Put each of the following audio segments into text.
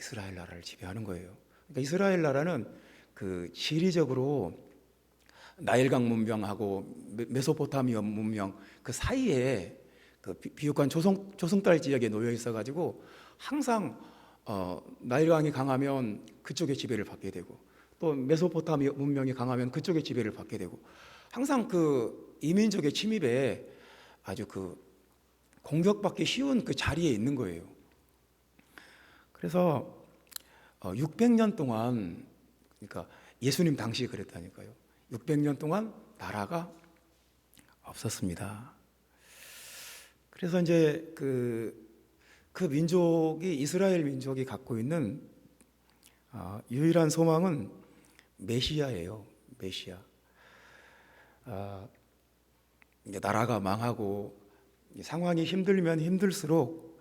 이스라엘 나라를 지배하는 거예요. 그러니까 이스라엘 나라는 그 지리적으로 나일강 문명하고 메소포타미아 문명 그 사이에 그 비옥한 조승달 지역에 놓여 있어가지고 항상 나일강이 강하면 그쪽의 지배를 받게 되고 또 메소포타미아 문명이 강하면 그쪽의 지배를 받게 되고 항상 그 이민족의 침입에 아주 그 공격받기 쉬운 그 자리에 있는 거예요. 그래서 600년 동안 그러니까 예수님 당시에 그랬다니까요. 600년 동안 나라가 없었습니다. 그래서 이제 그 민족이 이스라엘 민족이 갖고 있는 유일한 소망은 메시아예요. 메시아. 이제 나라가 망하고 상황이 힘들면 힘들수록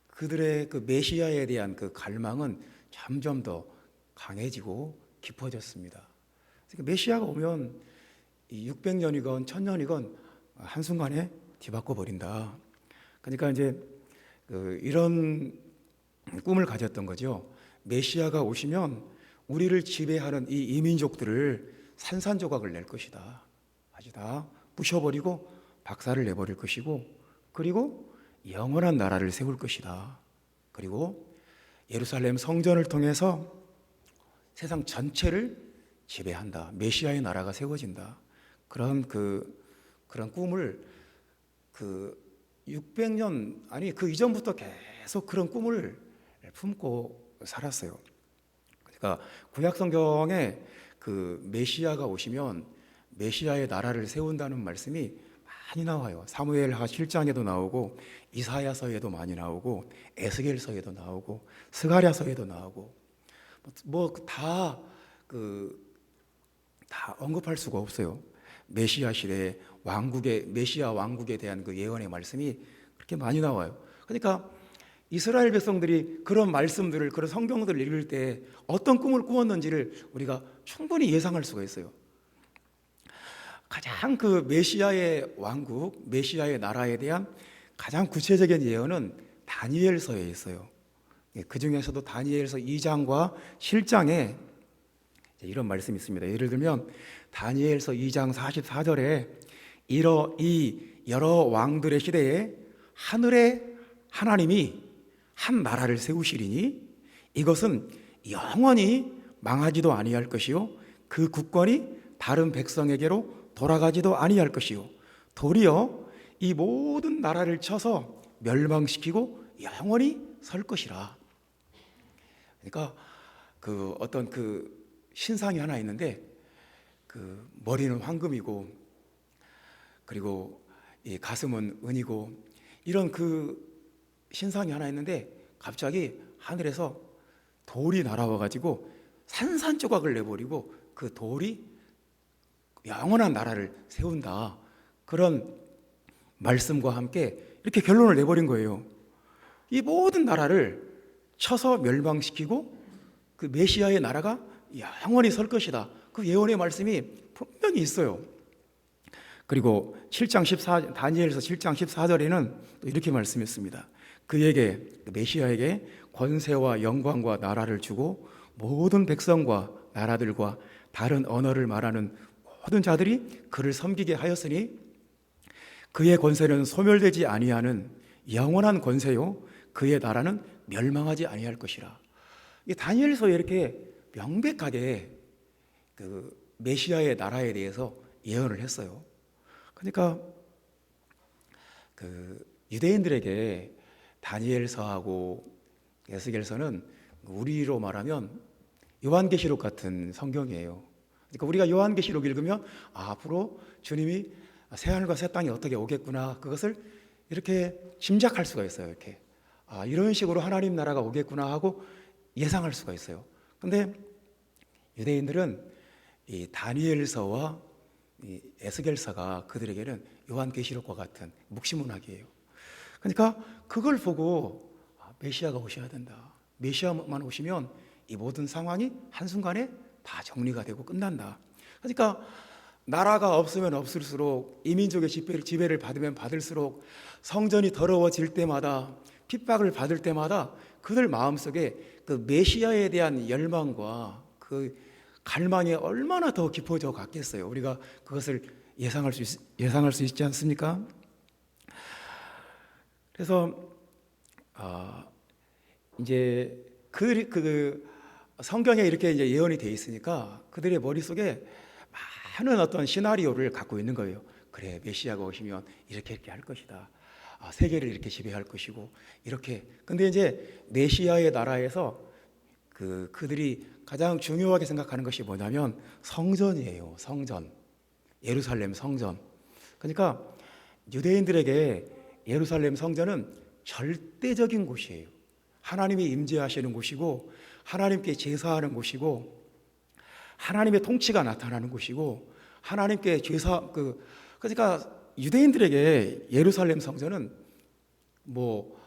그들의 그 메시아에 대한 그 갈망은 점점 더 강해지고 깊어졌습니다. 그러니까 메시아가 오면 600년이건 1000년이건 한순간에 뒤바꿔 버린다. 그러니까 이제 이런 꿈을 가졌던 거죠. 메시아가 오시면 우리를 지배하는 이 이민족들을 산산조각을 낼 것이다. 아주 다 부셔버리고 박살을 내버릴 것이고 그리고 영원한 나라를 세울 것이다. 그리고 예루살렘 성전을 통해서 세상 전체를 지배한다. 메시아의 나라가 세워진다. 그런 꿈을 600년 아니 그 이전부터 계속 그런 꿈을 품고 살았어요. 그러니까 구약 성경에 그 메시아가 오시면 메시아의 나라를 세운다는 말씀이 많이 나와요. 사무엘하 7장에도 나오고 이사야서에도 많이 나오고 에스겔서에도 나오고 스가랴서에도 나오고 다 언급할 수가 없어요. 메시아 시대의 메시아 왕국에 대한 그 예언의 말씀이 그렇게 많이 나와요. 그러니까 이스라엘 백성들이 그런 말씀들을 그런 성경들을 읽을 때 어떤 꿈을 꾸었는지를 우리가 충분히 예상할 수가 있어요. 가장 그 메시아의 왕국, 메시아의 나라에 대한 가장 구체적인 예언은 다니엘서에 있어요. 그 중에서도 다니엘서 2장과 7장에 이런 말씀이 있습니다. 예를 들면 다니엘서 2장 44절에 이 여러 왕들의 시대에 하늘의 하나님이 한 나라를 세우시리니 이것은 영원히 망하지도 아니할 것이요 그 국권이 다른 백성에게로 돌아가지도 아니할 것이요 도리어 이 모든 나라를 쳐서 멸망시키고 영원히 설 것이라. 그러니까 어떤 신상이 하나 있는데 머리는 황금이고 그리고 이 가슴은 은이고 이런 신상이 하나 있는데 갑자기 하늘에서 돌이 날아와 가지고 산산조각을 내버리고 그 돌이 영원한 나라를 세운다. 그런 말씀과 함께 이렇게 결론을 내버린 거예요. 이 모든 나라를 쳐서 멸망시키고 그 메시아의 나라가 영원히 설 것이다. 그 예언의 말씀이 분명히 있어요. 그리고 다니엘서 7장 14절에는 또 이렇게 말씀했습니다. 메시아에게 권세와 영광과 나라를 주고 모든 백성과 나라들과 다른 언어를 말하는 모든 자들이 그를 섬기게 하였으니 그의 권세는 소멸되지 아니하는 영원한 권세요 그의 나라는 멸망하지 아니할 것이라. 다니엘서에 이렇게 명백하게 메시아의 나라에 대해서 예언을 했어요. 그러니까 유대인들에게 다니엘서하고 에스겔서는 우리로 말하면 요한계시록 같은 성경이에요. 그러니까 우리가 요한계시록 읽으면 앞으로 주님이 새하늘과 새 땅이 어떻게 오겠구나 그것을 이렇게 짐작할 수가 있어요. 이렇게 이런 식으로 하나님 나라가 오겠구나 하고 예상할 수가 있어요. 그런데 유대인들은 이 다니엘서와 이 에스겔서가 그들에게는 요한계시록과 같은 묵시문학이에요. 그러니까 그걸 보고 메시아가 오셔야 된다. 메시아만 오시면 이 모든 상황이 한순간에 다 정리가 되고 끝난다. 그러니까 나라가 없으면 없을수록 이민족의 지배를 받으면 받을수록 성전이 더러워질 때마다 핍박을 받을 때마다 그들 마음속에 그 메시아에 대한 열망과 그 갈망이 얼마나 더 깊어져 갔겠어요. 우리가 그것을 예상할 수 있지 않습니까? 그래서 이제 그 성경에 이렇게 이제 예언이 돼 있으니까 그들의 머릿속에 많은 어떤 시나리오를 갖고 있는 거예요. 그래, 메시아가 오시면 이렇게 할 것이다. 세계를 이렇게 지배할 것이고 이렇게. 근데 이제 메시아의 나라에서 그들이 가장 중요하게 생각하는 것이 뭐냐면 성전이에요. 성전. 예루살렘 성전. 그러니까 유대인들에게 예루살렘 성전은 절대적인 곳이에요. 하나님이 임재하시는 곳이고 하나님께 제사하는 곳이고 하나님의 통치가 나타나는 곳이고 하나님께 그러니까 유대인들에게 예루살렘 성전은 뭐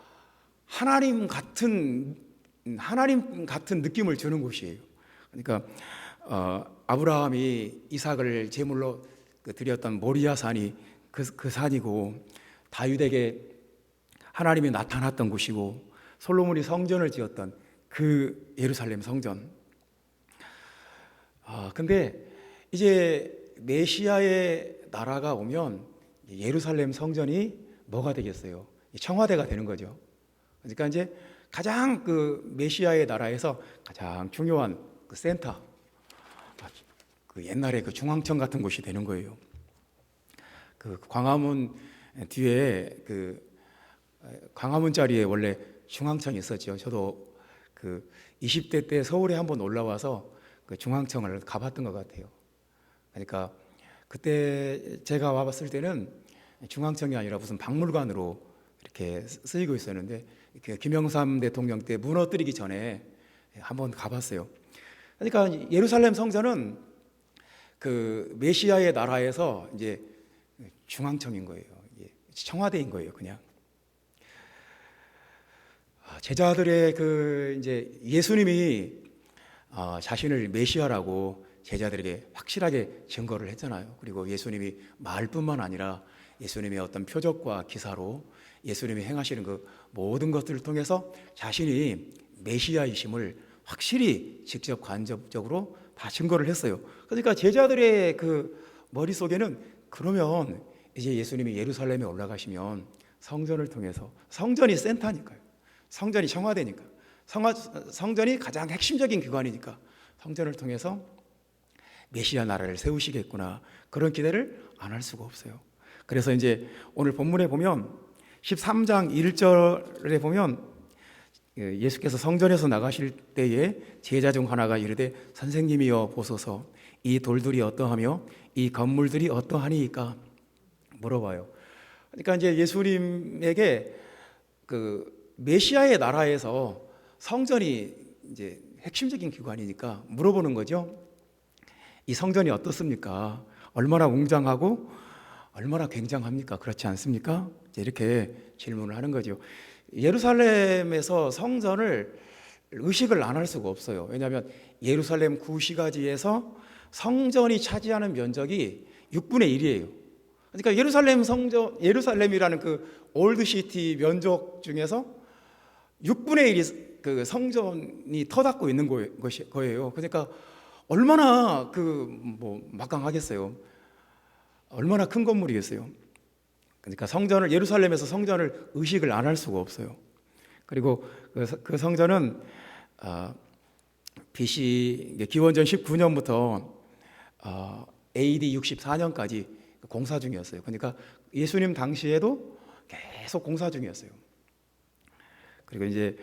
하나님 같은 느낌을 주는 곳이에요. 그러니까 아브라함이 이삭을 제물로 드렸던 모리아 산이 그 산이고 다윗에게 하나님이 나타났던 곳이고 솔로몬이 성전을 지었던 그 예루살렘 성전. 근데 이제 메시아의 나라가 오면 예루살렘 성전이 뭐가 되겠어요? 청와대가 되는 거죠. 그러니까 이제 가장 그 메시아의 나라에서 가장 중요한 그 센터, 그 옛날에 그 중앙청 같은 곳이 되는 거예요. 그 광화문 뒤에 그 광화문 자리에 원래 중앙청이 있었죠. 저도 그 20대 때 서울에 한번 올라와서 그 중앙청을 가봤던 것 같아요. 그러니까 그때 제가 와봤을 때는 중앙청이 아니라 무슨 박물관으로 이렇게 쓰이고 있었는데 김영삼 대통령 때 무너뜨리기 전에 한번 가봤어요. 그러니까 예루살렘 성전은 그 메시아의 나라에서 이제 중앙청인 거예요. 청와대인 거예요, 그냥. 제자들의 그 이제 예수님이 자신을 메시아라고 제자들에게 확실하게 증거를 했잖아요. 그리고 예수님이 말뿐만 아니라 예수님의 어떤 표적과 기사로 예수님이 행하시는 그 모든 것들을 통해서 자신이 메시아이심을 확실히 직접 간접적으로 다 증거를 했어요. 그러니까 제자들의 그 머릿속에는 그러면 이제 예수님이 예루살렘에 올라가시면 성전을 통해서, 성전이 센터니까요. 성전이 청와대니까. 성전이 가장 핵심적인 기관이니까 성전을 통해서 메시아 나라를 세우시겠구나, 그런 기대를 안 할 수가 없어요. 그래서 이제 오늘 본문에 보면 13장 1절에 보면 예수께서 성전에서 나가실 때에 제자 중 하나가 이르되 선생님이여 보소서 이 돌들이 어떠하며 이 건물들이 어떠하니이까 물어봐요. 그러니까 이제 예수님에게 그 메시아의 나라에서 성전이 이제 핵심적인 기관이니까 물어보는 거죠. 이 성전이 어떻습니까? 얼마나 웅장하고 얼마나 굉장합니까? 그렇지 않습니까? 이렇게 질문을 하는 거죠. 예루살렘에서 성전을 의식을 안 할 수가 없어요. 왜냐하면 예루살렘 구시가지에서 성전이 차지하는 면적이 6분의 1이에요. 그러니까 예루살렘이라는 그 올드시티 면적 중에서 6분의 1이 그 성전이 터닫고 있는 거예요. 그러니까 얼마나 막강하겠어요. 얼마나 큰 건물이겠어요. 그러니까 예루살렘에서 성전을 의식을 안 할 수가 없어요. 그리고 그 성전은 BC 기원전 19년부터 AD 64년까지 공사 중이었어요. 그러니까 예수님 당시에도 계속 공사 중이었어요. 그리고 이제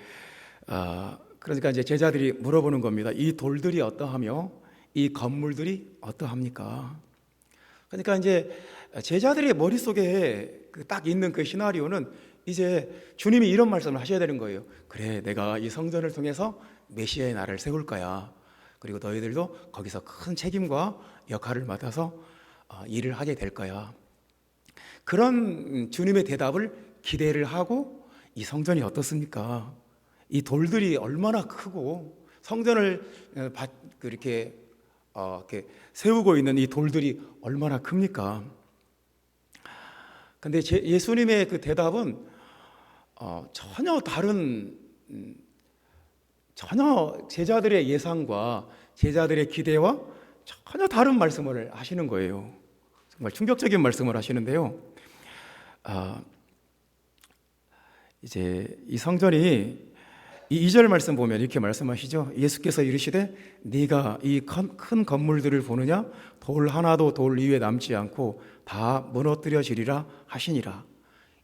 그러니까 이제 제자들이 물어보는 겁니다. 이 돌들이 어떠하며 이 건물들이 어떠합니까? 그러니까 이제 제자들의 머릿속에 딱 있는 그 시나리오는 이제 주님이 이런 말씀을 하셔야 되는 거예요. 그래, 내가 이 성전을 통해서 메시아의 나라를 세울 거야. 그리고 너희들도 거기서 큰 책임과 역할을 맡아서 일을 하게 될 거야. 그런 주님의 대답을 기대를 하고 이 성전이 어떻습니까? 이 돌들이 얼마나 크고 성전을 이렇게 세우고 있는 이 돌들이 얼마나 큽니까? 근데 예수님의 그 대답은 전혀 다른 전혀 제자들의 예상과 제자들의 기대와 전혀 다른 말씀을 하시는 거예요. 정말 충격적인 말씀을 하시는데요. 이제 이 성전이 이 2절 말씀 보면 이렇게 말씀하시죠. 예수께서 이르시되 네가 이 큰 건물들을 보느냐 돌 하나도 돌 위에 남지 않고 다 무너뜨려지리라 하시니라.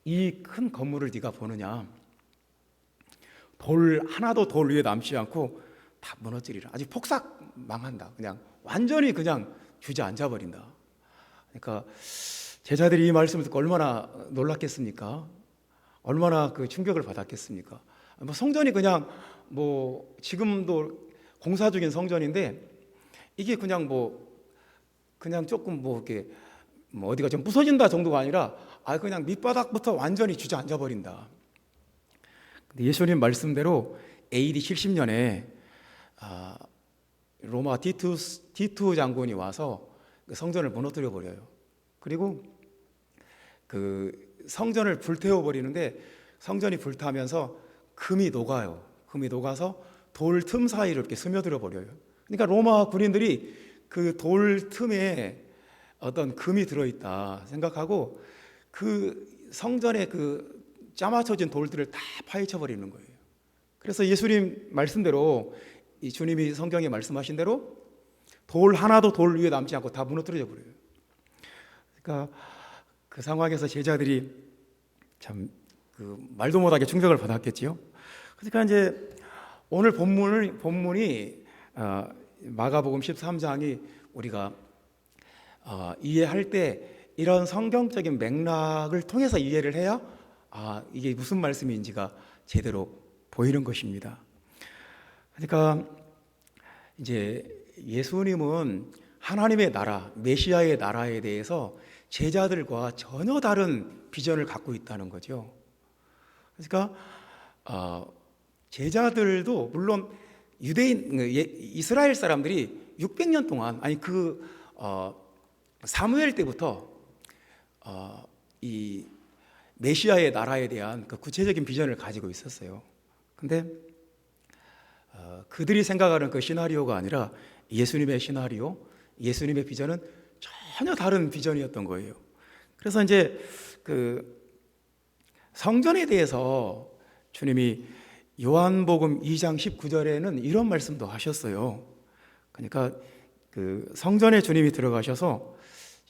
이 큰 건물을 네가 보느냐 돌 하나도 돌 위에 남지 않고 다 무너뜨리라. 아직 폭삭 망한다. 그냥 완전히 그냥 주저앉아 버린다. 그러니까 제자들이 이 말씀을 듣고 얼마나 놀랐겠습니까? 얼마나 그 충격을 받았겠습니까? 뭐 성전이 그냥 뭐 지금도 공사 중인 성전인데 이게 그냥 그냥 조금 이렇게 어디가 좀 부서진다 정도가 아니라 그냥 밑바닥부터 완전히 주저앉아 버린다. 근데 예수님 말씀대로 AD 70년에 로마 티투 장군이 와서 그 성전을 무너뜨려 버려요. 그리고 그 성전을 불태워 버리는데 성전이 불타면서 금이 녹아요. 금이 녹아서 돌 틈 사이로 이렇게 스며들어 버려요. 그러니까 로마 군인들이 그 돌 틈에 어떤 금이 들어있다 생각하고 그 성전에 그 짜맞춰진 돌들을 다 파헤쳐 버리는 거예요. 그래서 예수님 말씀대로 이 주님이 성경에 말씀하신 대로 돌 하나도 돌 위에 남지 않고 다 무너뜨려 버려요. 그러니까 그 상황에서 제자들이 참 그 말도 못하게 충격을 받았겠지요. 그러니까 이제 오늘 본문이 마가복음 13장이 우리가 이해할 때 이런 성경적인 맥락을 통해서 이해를 해야 이게 무슨 말씀인지가 제대로 보이는 것입니다. 그러니까 이제 예수님은 하나님의 나라, 메시아의 나라에 대해서 제자들과 전혀 다른 비전을 갖고 있다는 거죠. 그러니까 제자들도 물론 이스라엘 사람들이 600년 동안 사무엘 때부터 이 메시아의 나라에 대한 그 구체적인 비전을 가지고 있었어요. 근데 그들이 생각하는 그 시나리오가 아니라 예수님의 시나리오, 예수님의 비전은 전혀 다른 비전이었던 거예요. 그래서 이제 그 성전에 대해서 주님이 요한복음 2장 19절에는 이런 말씀도 하셨어요. 그러니까 그 성전에 주님이 들어가셔서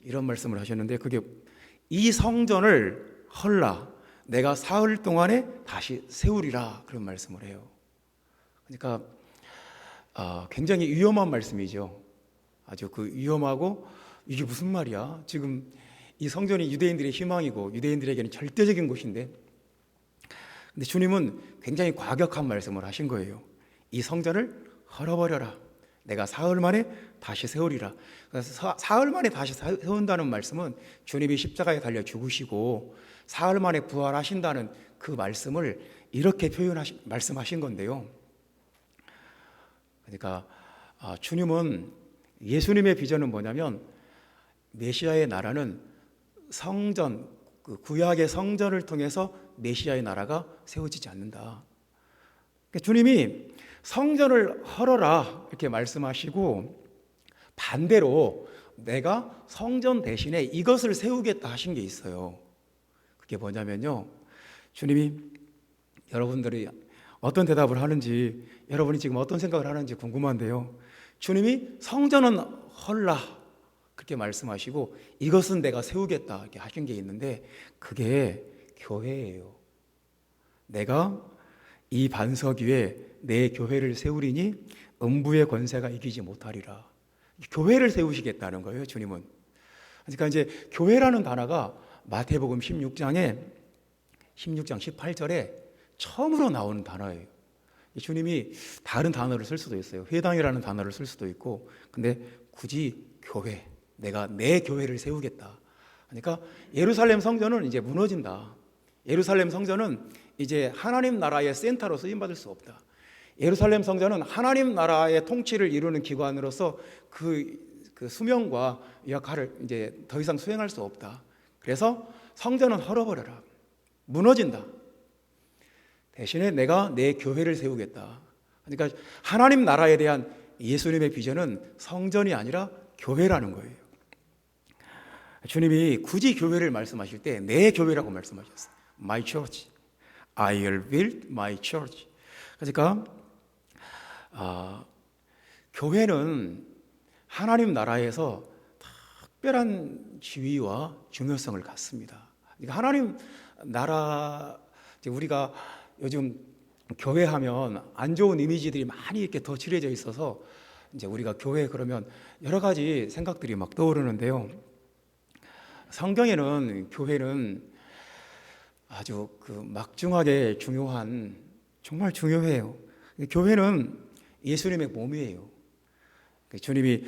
이런 말씀을 하셨는데 그게 이 성전을 헐라 내가 사흘 동안에 다시 세우리라 그런 말씀을 해요. 그러니까 굉장히 위험한 말씀이죠. 아주 그 위험하고 이게 무슨 말이야? 지금 이 성전이 유대인들의 희망이고 유대인들에게는 절대적인 곳인데 근데 주님은 굉장히 과격한 말씀을 하신 거예요. 이 성전을 헐어버려라. 내가 사흘 만에 다시 세우리라. 그래서 사흘 만에 다시 세운다는 말씀은 주님이 십자가에 달려 죽으시고 사흘 만에 부활하신다는 그 말씀을 이렇게 말씀하신 건데요. 그러니까 주님은 예수님의 비전은 뭐냐면 메시아의 나라는 성전, 그 구약의 성전을 통해서 메시아의 나라가 세워지지 않는다. 그러니까 주님이 성전을 헐어라 이렇게 말씀하시고 반대로 내가 성전 대신에 이것을 세우겠다 하신 게 있어요. 그게 뭐냐면요. 주님이 여러분들이 어떤 대답을 하는지 여러분이 지금 어떤 생각을 하는지 궁금한데요. 주님이 성전은 헐라 그렇게 말씀하시고 이것은 내가 세우겠다 이렇게 하신 게 있는데 그게 교회예요. 내가 이 반석 위에 내 교회를 세우리니 음부의 권세가 이기지 못하리라. 교회를 세우시겠다는 거예요, 주님은. 그러니까 이제 교회라는 단어가 마태복음 16장 18절에 처음으로 나오는 단어예요. 주님이 다른 단어를 쓸 수도 있어요. 회당이라는 단어를 쓸 수도 있고, 근데 굳이 교회, 내가 내 교회를 세우겠다. 그러니까 예루살렘 성전은 이제 무너진다. 예루살렘 성전은 이제 하나님 나라의 센터로 쓰임받을 수 없다. 예루살렘 성전은 하나님 나라의 통치를 이루는 기관으로서 그 수명과 역할을 이제 더 이상 수행할 수 없다. 그래서 성전은 헐어버려라. 무너진다. 대신에 내가 내 교회를 세우겠다. 그러니까 하나님 나라에 대한 예수님의 비전은 성전이 아니라 교회라는 거예요. 주님이 굳이 교회를 말씀하실 때 내 교회라고 말씀하셨어요. My church. I will build my church. 그러니까 교회는 하나님 나라에서 특별한 지위와 중요성을 갖습니다. 그러니까 하나님 나라, 우리가 요즘 교회 하면 안 좋은 이미지들이 많이 이렇게 더 칠해져 있어서 이제 우리가 교회 그러면 여러 가지 생각들이 막 떠오르는데요. 성경에는 교회는 아주 막중하게 중요한, 정말 중요해요. 교회는 예수님의 몸이에요. 주님이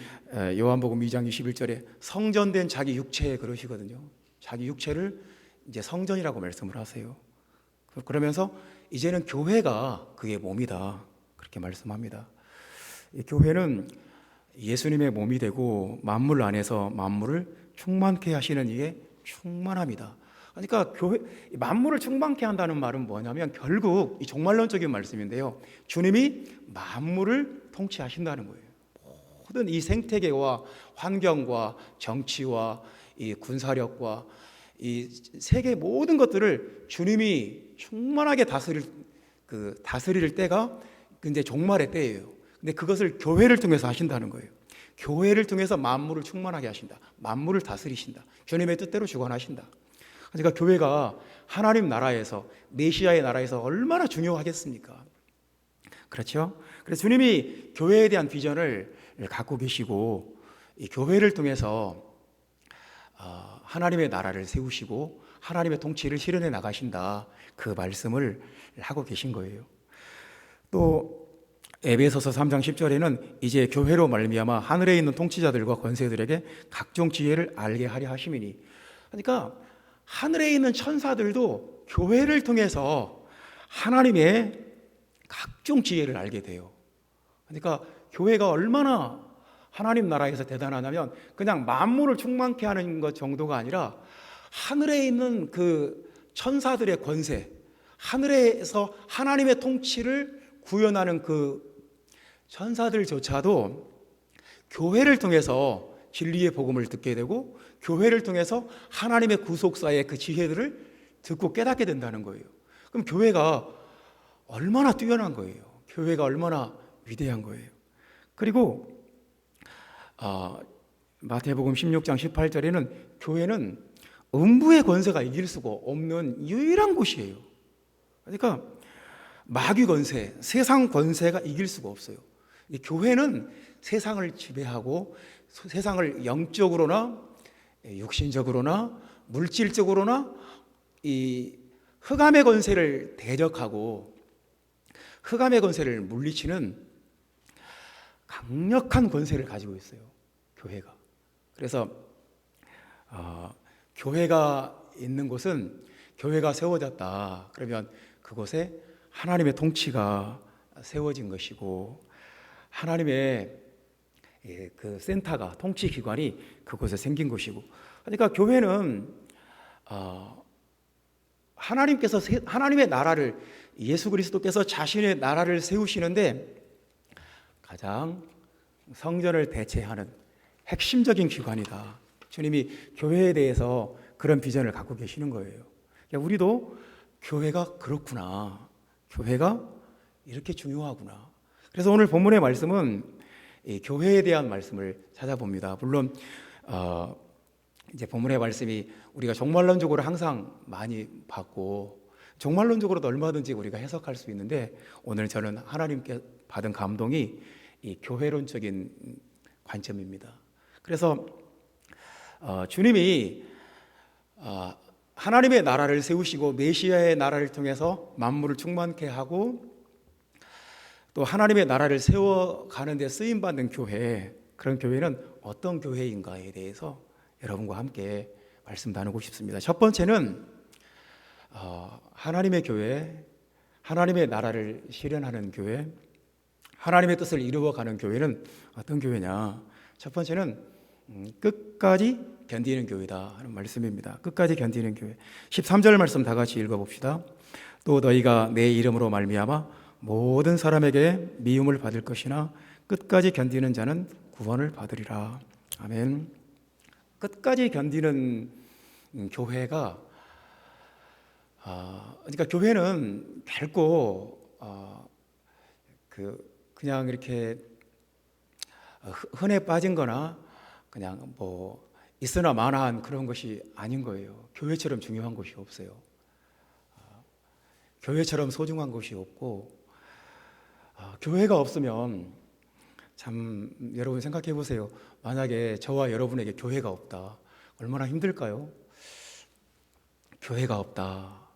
요한복음 2장 21절에 성전된 자기 육체에 그러시거든요. 자기 육체를 이제 성전이라고 말씀을 하세요. 그러면서 이제는 교회가 그의 몸이다, 그렇게 말씀합니다. 이 교회는 예수님의 몸이 되고 만물 안에서 만물을 충만케 하시는 이의 충만합니다. 그러니까 교회, 만물을 충만케 한다는 말은 뭐냐면 결국 이 종말론적인 말씀인데요, 주님이 만물을 통치하신다는 거예요. 모든 이 생태계와 환경과 정치와 이 군사력과 이 세계 모든 것들을 주님이 충만하게 다스릴 때가 이제 종말의 때예요. 근데 그것을 교회를 통해서 하신다는 거예요. 교회를 통해서 만물을 충만하게 하신다. 만물을 다스리신다. 주님의 뜻대로 주관하신다. 그러니까 교회가 하나님 나라에서, 메시아의 나라에서 얼마나 중요하겠습니까? 그렇죠? 그래서 주님이 교회에 대한 비전을 갖고 계시고 이 교회를 통해서 하나님의 나라를 세우시고 하나님의 통치를 실현해 나가신다, 그 말씀을 하고 계신 거예요. 또 에베소서 3장 10절에는 이제 교회로 말미암아 하늘에 있는 통치자들과 권세들에게 각종 지혜를 알게 하려 하심이니, 그러니까 하늘에 있는 천사들도 교회를 통해서 하나님의 각종 지혜를 알게 돼요. 그러니까 교회가 얼마나 하나님 나라에서 대단하냐면 그냥 만물을 충만케 하는 것 정도가 아니라 하늘에 있는 그 천사들의 권세, 하늘에서 하나님의 통치를 구현하는 그 천사들조차도 교회를 통해서 진리의 복음을 듣게 되고 교회를 통해서 하나님의 구속사의 그 지혜들을 듣고 깨닫게 된다는 거예요. 그럼 교회가 얼마나 뛰어난 거예요. 교회가 얼마나 위대한 거예요. 그리고 마태복음 16장 18절에는 교회는 음부의 권세가 이길 수가 없는 유일한 곳이에요. 그러니까 마귀 권세, 세상 권세가 이길 수가 없어요. 이 교회는 세상을 지배하고 세상을 영적으로나 육신적으로나 물질적으로나 이 흑암의 권세를 대적하고 흑암의 권세를 물리치는 강력한 권세를 가지고 있어요, 교회가. 그래서 교회가 있는 곳은, 교회가 세워졌다 그러면 그곳에 하나님의 통치가 세워진 것이고 하나님의 그 센터가, 통치 기관이 그곳에 생긴 것이고, 그러니까 교회는 하나님께서 하나님의 나라를, 예수 그리스도께서 자신의 나라를 세우시는데 가장 성전을 대체하는 핵심적인 기관이다. 주님이 교회에 대해서 그런 비전을 갖고 계시는 거예요. 그러니까 우리도 교회가 그렇구나, 교회가 이렇게 중요하구나. 그래서 오늘 본문의 말씀은 이 교회에 대한 말씀을 찾아봅니다. 물론 이제 본문의 말씀이 우리가 종말론적으로 항상 많이 받고 종말론적으로도 얼마든지 우리가 해석할 수 있는데, 오늘 저는 하나님께 받은 감동이 이 교회론적인 관점입니다. 그래서 주님이 하나님의 나라를 세우시고 메시아의 나라를 통해서 만물을 충만케 하고 또 하나님의 나라를 세워가는 데 쓰임받는 교회, 그런 교회는 어떤 교회인가에 대해서 여러분과 함께 말씀 나누고 싶습니다. 첫 번째는 하나님의 교회, 하나님의 나라를 실현하는 교회, 하나님의 뜻을 이루어가는 교회는 어떤 교회냐? 첫 번째는 끝까지 견디는 교회다 하는 말씀입니다. 끝까지 견디는 교회. 13절 말씀 다 같이 읽어봅시다. 또 너희가 내 이름으로 말미암아 모든 사람에게 미움을 받을 것이나 끝까지 견디는 자는 구원을 받으리라. 아멘. 끝까지 견디는 교회가 그러니까 교회는 결코 그냥 이렇게 흔해 빠진 거나 그냥 뭐 있으나 마나한 그런 것이 아닌 거예요. 교회처럼 중요한 것이 없어요. 교회처럼 소중한 것이 없고, 교회가 없으면 참 여러분 생각해 보세요. 만약에 저와 여러분에게 교회가 없다, 얼마나 힘들까요? 교회가 없다.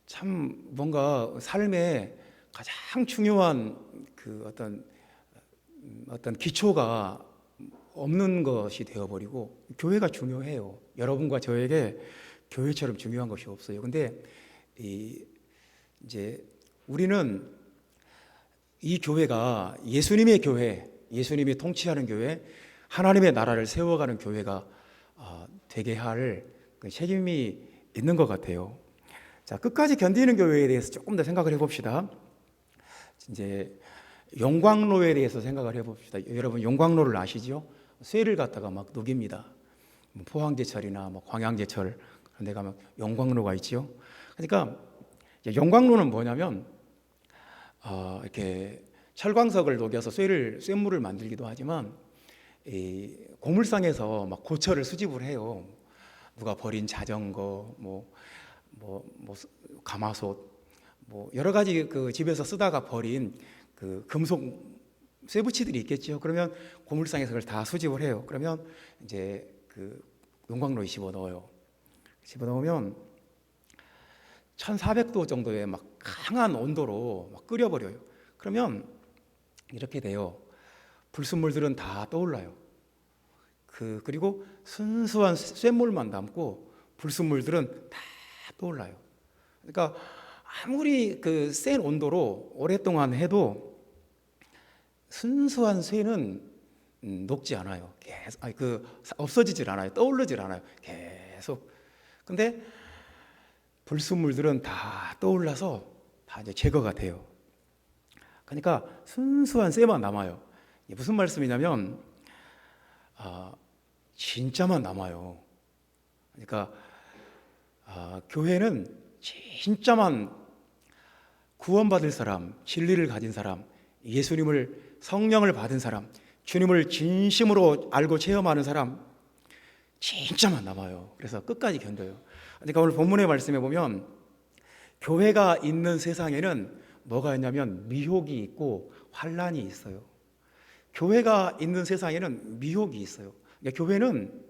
참 뭔가 삶에 가장 중요한 그 어떤 기초가 없는 것이 되어버리고, 교회가 중요해요. 여러분과 저에게 교회처럼 중요한 것이 없어요. 근데 이제 우리는 이 교회가 예수님의 교회, 예수님이 통치하는 교회, 하나님의 나라를 세워가는 교회가 되게 할 책임이 있는 것 같아요. 자, 끝까지 견디는 교회에 대해서 조금 더 생각을 해봅시다. 이제 용광로에 대해서 생각을 해봅시다. 여러분 용광로를 아시죠? 쇠를 갖다가 막 녹입니다. 포항제철이나 뭐 광양제철 그런 데 가면 용광로가 있죠. 그러니까 용광로는 뭐냐면 이렇게 철광석을 녹여서 쇠물을 만들기도 하지만 이 고물상에서 막 고철을 수집을 해요. 누가 버린 자전거, 뭐 가마솥, 뭐 여러 가지 그 집에서 쓰다가 버린 그 금속 쇠붙이들이 있겠죠. 그러면 고물상에서 그걸 다 수집을 해요. 그러면 이제 그 용광로에 집어넣어요. 집어넣으면 1400도 정도의 막 강한 온도로 막 끓여버려요. 그러면 이렇게 돼요. 불순물들은 다 떠올라요. 그리고 순수한 쇳물만 남고 불순물들은 다 떠올라요. 그러니까 아무리 그 센 온도로 오랫동안 해도 순수한 쇠는 녹지 않아요. 계속 없어지질 않아요. 떠오르질 않아요. 계속. 근데 불순물들은 다 떠올라서 다 이제 제거가 돼요. 그러니까 순수한 쇠만 남아요. 이게 무슨 말씀이냐면 진짜만 남아요. 그러니까 교회는 진짜만 구원받을 사람, 진리를 가진 사람, 예수님을 성령을 받은 사람, 주님을 진심으로 알고 체험하는 사람 진짜만 남아요. 그래서 끝까지 견뎌요. 그러니까 오늘 본문의 말씀에 보면 교회가 있는 세상에는 뭐가 있냐면 미혹이 있고 환란이 있어요. 교회가 있는 세상에는 미혹이 있어요. 그러니까 교회는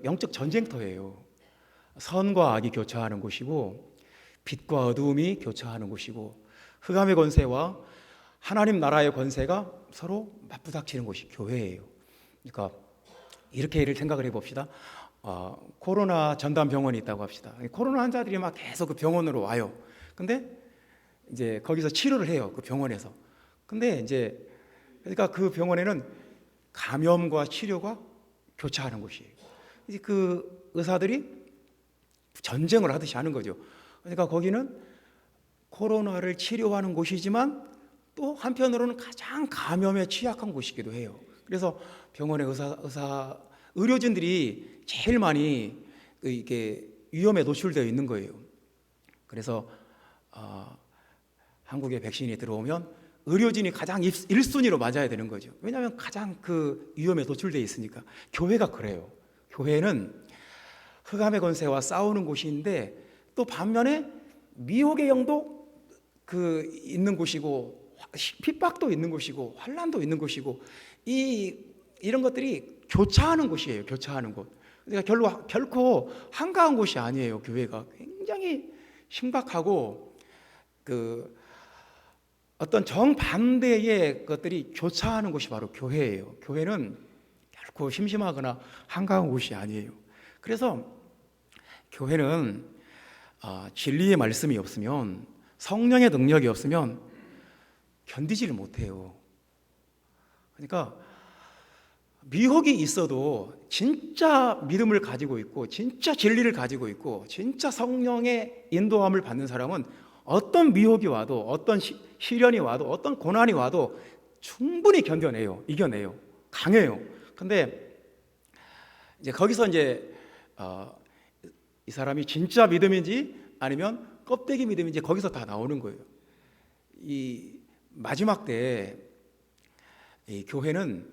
영적 전쟁터예요. 선과 악이 교차하는 곳이고 빛과 어두움이 교차하는 곳이고 흑암의 권세와 하나님 나라의 권세가 서로 맞부닥치는 곳이 교회예요. 그러니까 이렇게 생각을 해봅시다. 코로나 전담 병원이 있다고 합시다. 코로나 환자들이 막 계속 그 병원으로 와요. 근데 이제 거기서 치료를 해요. 그 병원에서. 근데 이제 그러니까 그 병원에는 감염과 치료가 교차하는 곳이에요. 이제 그 의사들이 전쟁을 하듯이 하는 거죠. 그러니까 거기는 코로나를 치료하는 곳이지만 또 한편으로는 가장 감염에 취약한 곳이기도 해요. 그래서 병원의 의료진들이 제일 많이 이게 위험에 노출되어 있는 거예요. 그래서 한국에 백신이 들어오면 의료진이 가장 1순위로 맞아야 되는 거죠. 왜냐하면 가장 그 위험에 노출되어 있으니까. 교회가 그래요. 교회는 흑암의 권세와 싸우는 곳인데 또 반면에 미혹의 영도 있는 곳이고 핍박도 있는 곳이고 환란도 있는 곳이고 이런 것들이 교차하는 곳이에요. 교차하는 곳. 그러니까 결코 한가한 곳이 아니에요. 교회가 굉장히 심각하고 어떤 정반대의 것들이 교차하는 곳이 바로 교회예요. 교회는 결코 심심하거나 한가한 곳이 아니에요. 그래서 교회는 진리의 말씀이 없으면, 성령의 능력이 없으면 견디지를 못해요. 그러니까 미혹이 있어도 진짜 믿음을 가지고 있고 진짜 진리를 가지고 있고 진짜 성령의 인도함을 받는 사람은 어떤 미혹이 와도 어떤 시련이 와도 어떤 고난이 와도 충분히 견뎌내요. 이겨내요. 강해요. 근데 이제 거기서 이제 이 사람이 진짜 믿음인지 아니면 껍데기 믿음인지 거기서 다 나오는 거예요. 이 마지막 때 이 교회는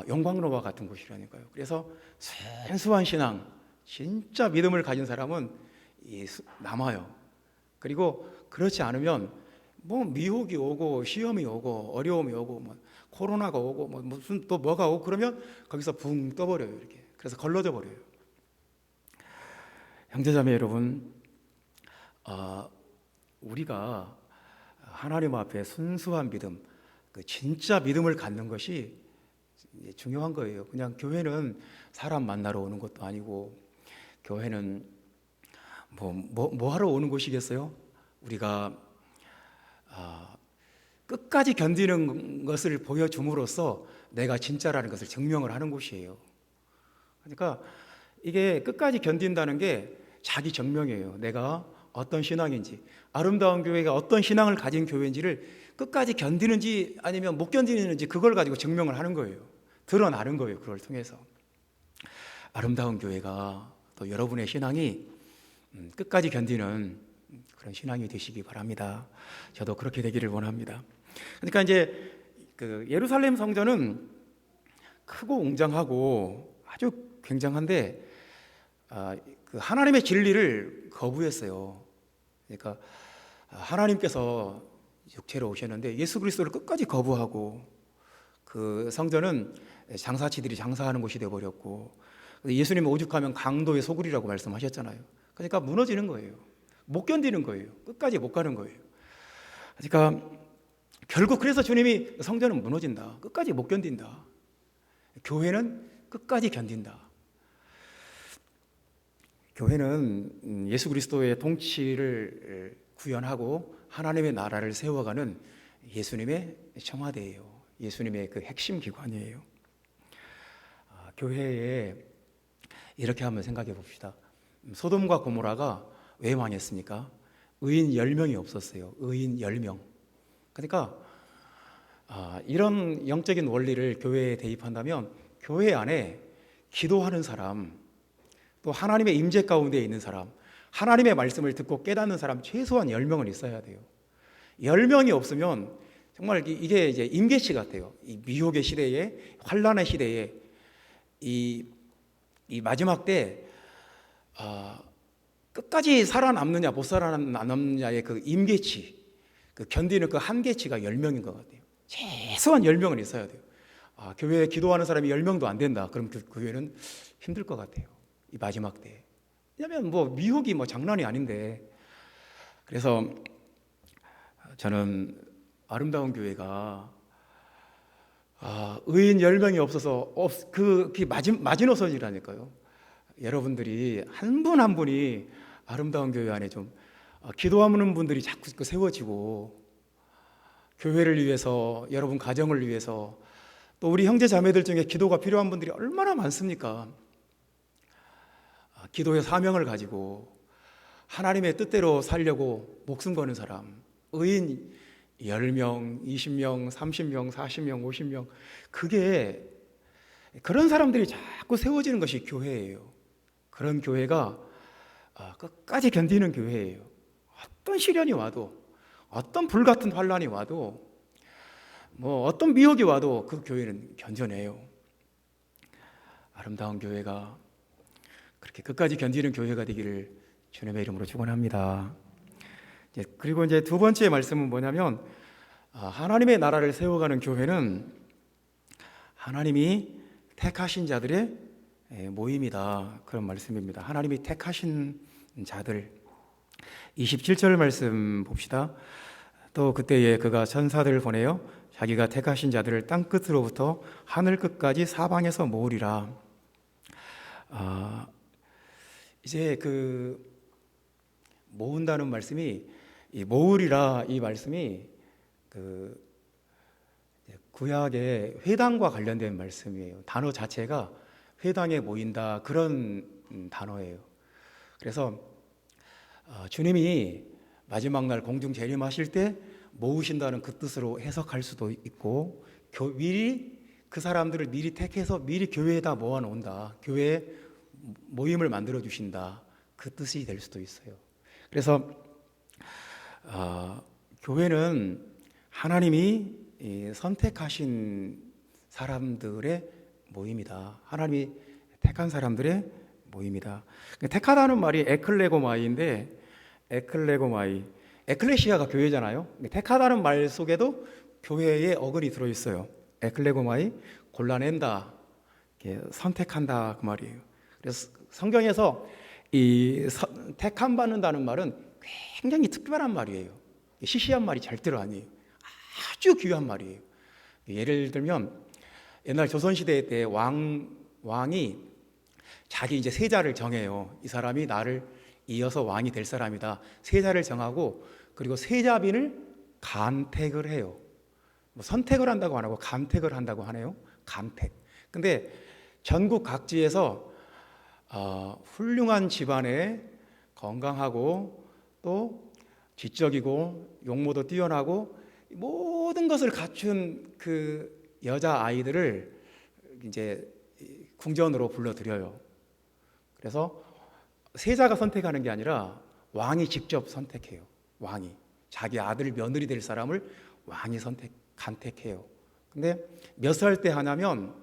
영광로와 같은 곳이라니까요. 그래서 순수한 신앙, 진짜 믿음을 가진 사람은 남아요. 그리고 그렇지 않으면 뭐 미혹이 오고 시험이 오고 어려움이 오고 뭐 코로나가 오고 뭐 무슨 또 뭐가 오고 그러면 거기서 붕 떠버려요. 이렇게. 그래서 걸러져 버려요. 형제자매 여러분, 우리가 하나님 앞에 순수한 믿음, 그 진짜 믿음을 갖는 것이 중요한 거예요. 그냥 교회는 사람 만나러 오는 것도 아니고 교회는 뭐 하러 오는 곳이겠어요? 우리가 끝까지 견디는 것을 보여줌으로써 내가 진짜라는 것을 증명을 하는 곳이에요. 그러니까 이게 끝까지 견딘다는 게 자기 증명이에요. 내가 어떤 신앙인지, 아름다운 교회가 어떤 신앙을 가진 교회인지를 끝까지 견디는지 아니면 못 견디는지 그걸 가지고 증명을 하는 거예요. 드러나는 거예요. 그걸 통해서. 아름다운 교회가 또 여러분의 신앙이 끝까지 견디는 그런 신앙이 되시기 바랍니다. 저도 그렇게 되기를 원합니다. 그러니까 이제 그 예루살렘 성전은 크고 웅장하고 아주 굉장한데 그 하나님의 진리를 거부했어요. 그러니까 하나님께서 육체로 오셨는데 예수 그리스도를 끝까지 거부하고 그 성전은 장사치들이 장사하는 곳이 되어버렸고 예수님 오죽하면 강도의 소굴이라고 말씀하셨잖아요. 그러니까 무너지는 거예요. 못 견디는 거예요. 끝까지 못 가는 거예요. 그러니까 결국 그래서 주님이 성전은 무너진다. 끝까지 못 견딘다. 교회는 끝까지 견딘다. 교회는 예수 그리스도의 통치를 구현하고 하나님의 나라를 세워가는 예수님의 청와대예요. 예수님의 그 핵심 기관이에요. 교회에 이렇게 한번 생각해 봅시다. 소돔과 고모라가 왜 망했습니까? 의인 10명이 없었어요. 의인 10명. 그러니까 이런 영적인 원리를 교회에 대입한다면 교회 안에 기도하는 사람, 또 하나님의 임재 가운데 있는 사람, 하나님의 말씀을 듣고 깨닫는 사람 최소한 10명은 있어야 돼요. 10명이 없으면 정말 이게 이제 임계시 같아요. 이 미혹의 시대에, 환란의 시대에 이 마지막 때 끝까지 살아남느냐 못 살아남느냐의 그 임계치, 그 견디는 그 한계치가 10명인 것 같아요. 최소한 10명은 있어야 돼요. 교회에 기도하는 사람이 10명도 안 된다. 그럼 그 교회는 힘들 것 같아요. 이 마지막 때. 왜냐하면 뭐 미혹이 뭐 장난이 아닌데. 그래서 저는 아름다운 교회가 의인 10명이 없어서 그게 마지노선이라니까요. 여러분들이 한 분 한 분이 아름다운 교회 안에 좀 기도하는 분들이 자꾸 세워지고 교회를 위해서, 여러분 가정을 위해서, 또 우리 형제 자매들 중에 기도가 필요한 분들이 얼마나 많습니까? 기도의 사명을 가지고 하나님의 뜻대로 살려고 목숨 거는 사람, 의인 10명, 20명, 30명, 40명, 50명, 그런 사람들이 자꾸 세워지는 것이 교회예요. 그런 교회가 끝까지 견디는 교회예요. 어떤 시련이 와도, 어떤 불같은 환란이 와도, 뭐 어떤 미혹이 와도 그 교회는 견뎌내요. 아름다운 교회가 그렇게 끝까지 견디는 교회가 되기를 주님의 이름으로 축원합니다. 그리고 이제 두 번째 말씀은 뭐냐면 하나님의 나라를 세워가는 교회는 하나님이 택하신 자들의 모임이다. 그런 말씀입니다. 하나님이 택하신 자들. 27절 말씀 봅시다. 또 그때에 그가 천사들을 보내어 자기가 택하신 자들을 땅 끝으로부터 하늘 끝까지 사방에서 모으리라. 이제 그 모은다는 말씀이, 이 모으리라 이 말씀이 그 구약의 회당과 관련된 말씀이에요. 단어 자체가 회당에 모인다 그런 단어예요. 그래서 주님이 마지막 날 공중 재림하실 때 모으신다는 그 뜻으로 해석할 수도 있고, 미리 그 사람들을 미리 택해서 미리 교회에다 모아놓는다, 교회 모임을 만들어 주신다, 그 뜻이 될 수도 있어요. 그래서 교회는 하나님이 선택하신 사람들의 모임이다. 하나님이 택한 사람들의 모임이다. 택하다는 말이 에클레고마이인데, 에클레시아가 교회잖아요. 택하다는 말 속에도 교회의 어근이 들어있어요. 에클레고마이, 골라낸다, 선택한다 그 말이에요. 그래서 성경에서 이 택함 받는다는 말은 굉장히 특별한 말이에요. 시시한 말이 절대로 아니에요. 아주 귀한 말이에요. 예를 들면 옛날 조선시대 때 왕이 자기 이제 세자를 정해요. 이 사람이 나를 이어서 왕이 될 사람이다. 세자를 정하고, 그리고 세자빈을 간택을 해요. 뭐 선택을 한다고 안 하고 간택을 한다고 하네요. 간택. 근데 전국 각지에서 훌륭한 집안에 건강하고 또 지적이고 용모도 뛰어나고 모든 것을 갖춘 그 여자 아이들을 이제 궁전으로 불러들여요. 그래서 세자가 선택하는 게 아니라 왕이 직접 선택해요. 왕이 자기 아들 며느리 될 사람을 왕이 간택해요. 근데 몇 살 때 하냐면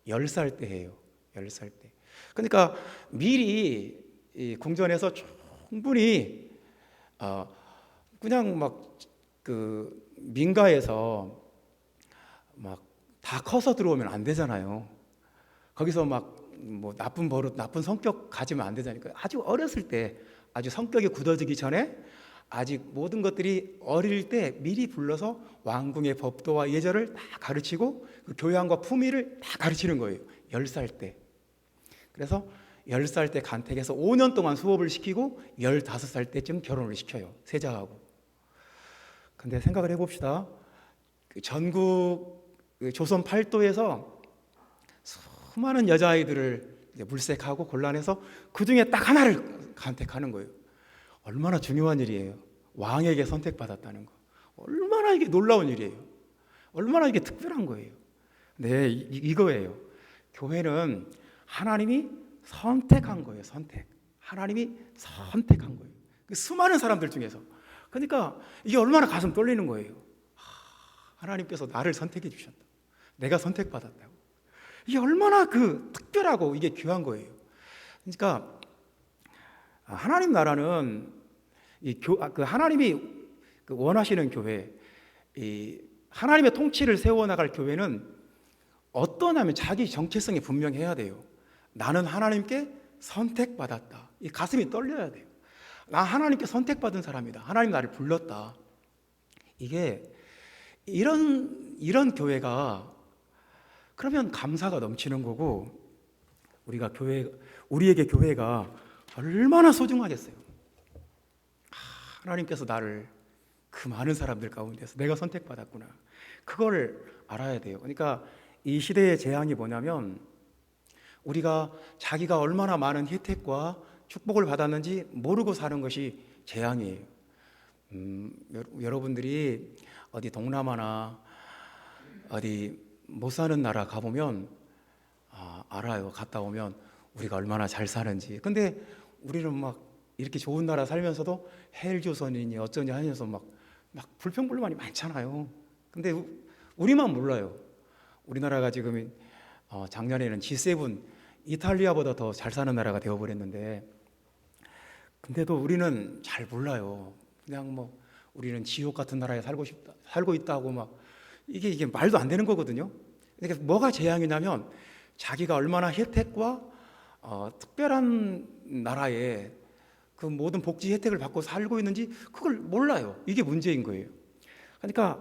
10살 때 해요. 10살 때. 그러니까 미리 이 궁전에서 충분히 그냥 막 그 민가에서 막 다 커서 들어오면 안 되잖아요. 거기서 막 뭐 나쁜 버릇, 나쁜 성격 가지면 안 되잖아요. 아주 어렸을 때, 아주 성격이 굳어지기 전에, 아직 모든 것들이 어릴 때 미리 불러서 왕궁의 법도와 예절을 다 가르치고 그 교양과 품위를 다 가르치는 거예요. 10살 때. 그래서 10살 때 간택해서 5년 동안 수업을 시키고 15살 때쯤 결혼을 시켜요. 세자하고. 근데 생각을 해봅시다. 전국 조선 팔도에서 수많은 여자아이들을 물색하고 골라내서 그 중에 딱 하나를 간택하는 거예요. 얼마나 중요한 일이에요. 왕에게 선택받았다는 거. 얼마나 이게 놀라운 일이에요. 얼마나 이게 특별한 거예요. 네, 이거예요. 교회는 하나님이 선택한 거예요. 하나님이 선택한 거예요. 그 수많은 사람들 중에서. 그러니까 이게 얼마나 가슴 떨리는 거예요. 하나님께서 나를 선택해 주셨다. 내가 선택받았다고. 이게 얼마나 그 특별하고 이게 귀한 거예요. 그러니까 하나님 나라는 하나님이 원하시는 교회, 하나님의 통치를 세워나갈 교회는 어떠냐면 자기 정체성이 분명해야 돼요. 나는 하나님께 선택받았다. 이 가슴이 떨려야 돼요. 나 하나님께 선택받은 사람이다. 하나님 나를 불렀다. 이게 이런 교회가 그러면 감사가 넘치는 거고, 우리에게 교회가 얼마나 소중하겠어요. 하나님께서 나를 그 많은 사람들 가운데서 내가 선택받았구나. 그걸 알아야 돼요. 그러니까 이 시대의 재앙이 뭐냐면, 우리가 자기가 얼마나 많은 혜택과 축복을 받았는지 모르고 사는 것이 재앙이에요. 여러분들이 어디 동남아나 어디 못 사는 나라 가보면 알아요. 갔다 오면 우리가 얼마나 잘 사는지. 근데 우리는 막 이렇게 좋은 나라 살면서도 헬조선이니 어쩌니 하면서 막 불평불만이 많잖아요. 근데 우리만 몰라요. 우리나라가 지금 작년에는 G7 이탈리아보다 더 잘 사는 나라가 되어버렸는데, 근데도 우리는 잘 몰라요. 그냥 뭐 우리는 지옥 같은 나라에 살고 있다고 막 이게 말도 안 되는 거거든요. 그러니까 뭐가 재앙이냐면 자기가 얼마나 혜택과 특별한 나라에 그 모든 복지 혜택을 받고 살고 있는지 그걸 몰라요. 이게 문제인 거예요. 그러니까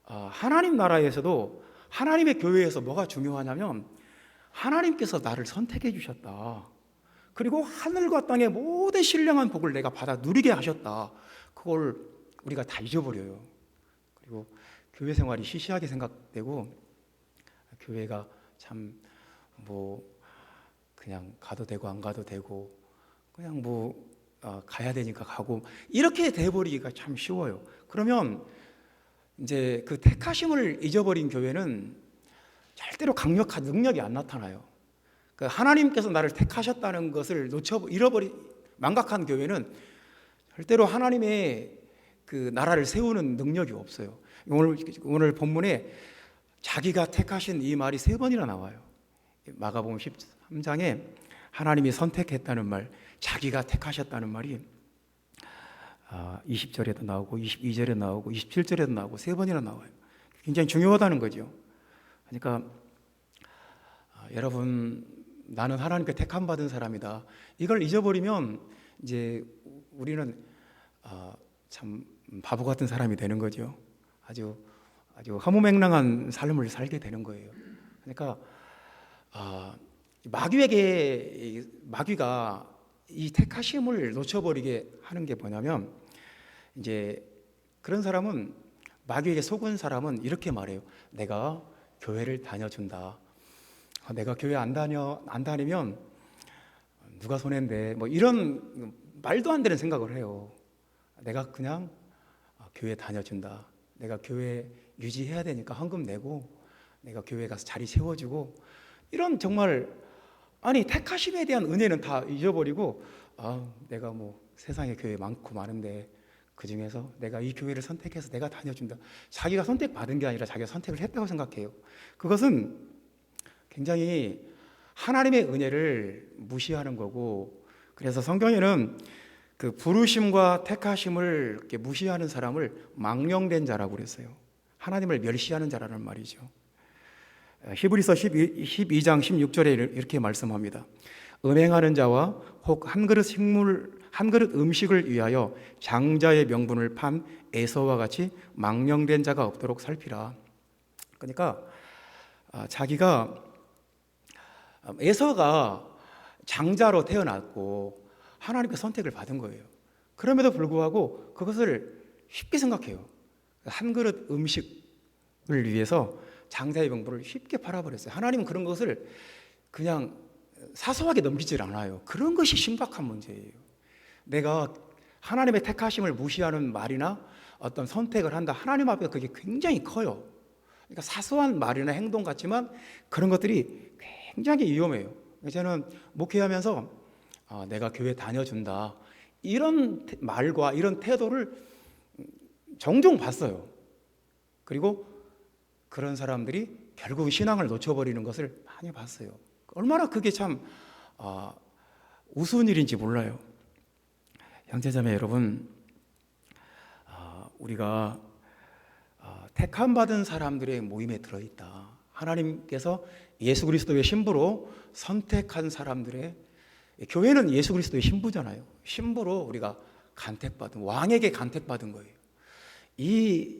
하나님 나라에서도, 하나님의 교회에서 뭐가 중요하냐면 하나님께서 나를 선택해 주셨다. 그리고 하늘과 땅의 모든 신령한 복을 내가 받아 누리게 하셨다. 그걸 우리가 다 잊어버려요. 그리고 교회 생활이 시시하게 생각되고 교회가 참 뭐 그냥 가도 되고 안 가도 되고 그냥 뭐 가야 되니까 가고 이렇게 돼버리기가 참 쉬워요. 그러면 이제 그 택하심을 잊어버린 교회는 절대로 강력한 능력이 안 나타나요. 그 하나님께서 나를 택하셨다는 것을 망각한 교회는 절대로 하나님의 그 나라를 세우는 능력이 없어요. 오늘 본문에 자기가 택하신 이 말이 3번이나 나와요. 마가복음 13장에 하나님이 선택했다는 말, 자기가 택하셨다는 말이 20절에도 나오고 22절에 나오고 27절에도 나오고 3번이나 나와요. 굉장히 중요하다는 거죠. 그러니까 여러분, 나는 하나님께 택함 받은 사람이다. 이걸 잊어버리면 이제 우리는 참 바보 같은 사람이 되는 거죠. 아주 허무맹랑한 삶을 살게 되는 거예요. 그러니까 마귀가 이 택하심을 놓쳐버리게 하는 게 뭐냐면, 이제 그런 사람은, 마귀에게 속은 사람은 이렇게 말해요. 내가 교회를 다녀준다. 내가 교회 안 다니면 누가 손해인데, 뭐 이런 말도 안 되는 생각을 해요. 내가 그냥 교회 다녀준다. 내가 교회 유지해야 되니까 헌금 내고 내가 교회 가서 자리 채워주고, 이런 정말 택하심에 대한 은혜는 다 잊어버리고 내가 뭐 세상에 교회 많고 많은데 그 중에서 내가 이 교회를 선택해서 내가 다녀준다. 자기가 선택받은 게 아니라 자기가 선택을 했다고 생각해요. 그것은 굉장히 하나님의 은혜를 무시하는 거고, 그래서 성경에는 그 부르심과 택하심을 이렇게 무시하는 사람을 망령된 자라고 그랬어요. 하나님을 멸시하는 자라는 말이죠. 히브리서 12장 16절에 이렇게 말씀합니다. 음행하는 자와 혹 한 그릇 음식을 위하여 장자의 명분을 판 에서와 같이 망령된 자가 없도록 살피라. 그러니까 자기가, 에서가 장자로 태어났고 하나님께 선택을 받은 거예요. 그럼에도 불구하고 그것을 쉽게 생각해요. 한 그릇 음식을 위해서 장자의 명분을 쉽게 팔아버렸어요. 하나님은 그런 것을 그냥 사소하게 넘기질 않아요. 그런 것이 심각한 문제예요. 내가 하나님의 택하심을 무시하는 말이나 어떤 선택을 한다, 하나님 앞에 그게 굉장히 커요. 그러니까 사소한 말이나 행동 같지만 그런 것들이 굉장히 위험해요. 저는 목회하면서 내가 교회 다녀준다, 이런 말과 이런 태도를 종종 봤어요. 그리고 그런 사람들이 결국 신앙을 놓쳐버리는 것을 많이 봤어요. 얼마나 그게 참 우스운 일인지 몰라요. 형제자매 여러분, 우리가 택함 받은 사람들의 모임에 들어있다. 하나님께서 예수 그리스도의 신부로 선택한 사람들의, 교회는 예수 그리스도의 신부잖아요. 신부로 우리가 간택받은, 왕에게 간택받은 거예요. 이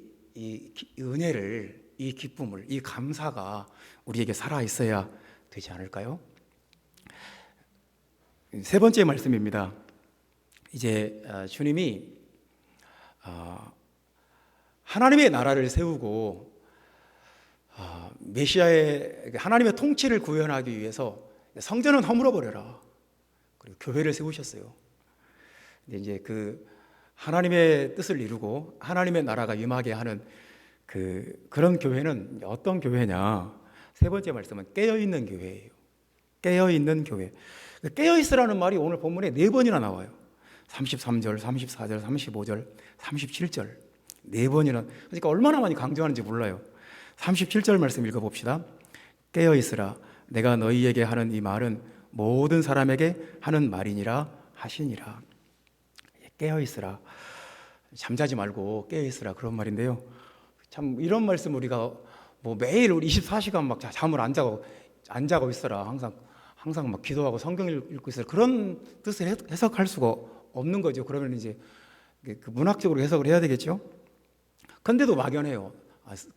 은혜를, 이 기쁨을, 이 감사가 우리에게 살아 있어야 되지 않을까요? 3번째 말씀입니다. 이제 주님이 하나님의 나라를 세우고 메시아의, 하나님의 통치를 구현하기 위해서 성전은 허물어 버려라, 그리고 교회를 세우셨어요. 근데 이제 그 하나님의 뜻을 이루고 하나님의 나라가 임하게 하는 그런 교회는 어떤 교회냐? 3번째 말씀은 깨어있는 교회예요. 깨어있는 교회. 깨어있으라는 말이 오늘 본문에 4번이나 나와요. 33절, 34절, 35절, 37절 4번이나. 그러니까 얼마나 많이 강조하는지 몰라요. 37절 말씀 읽어봅시다. 깨어있으라, 내가 너희에게 하는 이 말은 모든 사람에게 하는 말이니라 하시니라. 깨어있으라, 잠자지 말고 깨어있으라, 그런 말인데요. 참 이런 말씀 우리가 뭐 매일 우리 24시간 막 잠을 안 자고 있어라, 항상 막 기도하고 성경 읽고 있어라, 그런 뜻을 해석할 수가 없는 거죠. 그러면 이제 그 문학적으로 해석을 해야 되겠죠. 근데도 막연해요.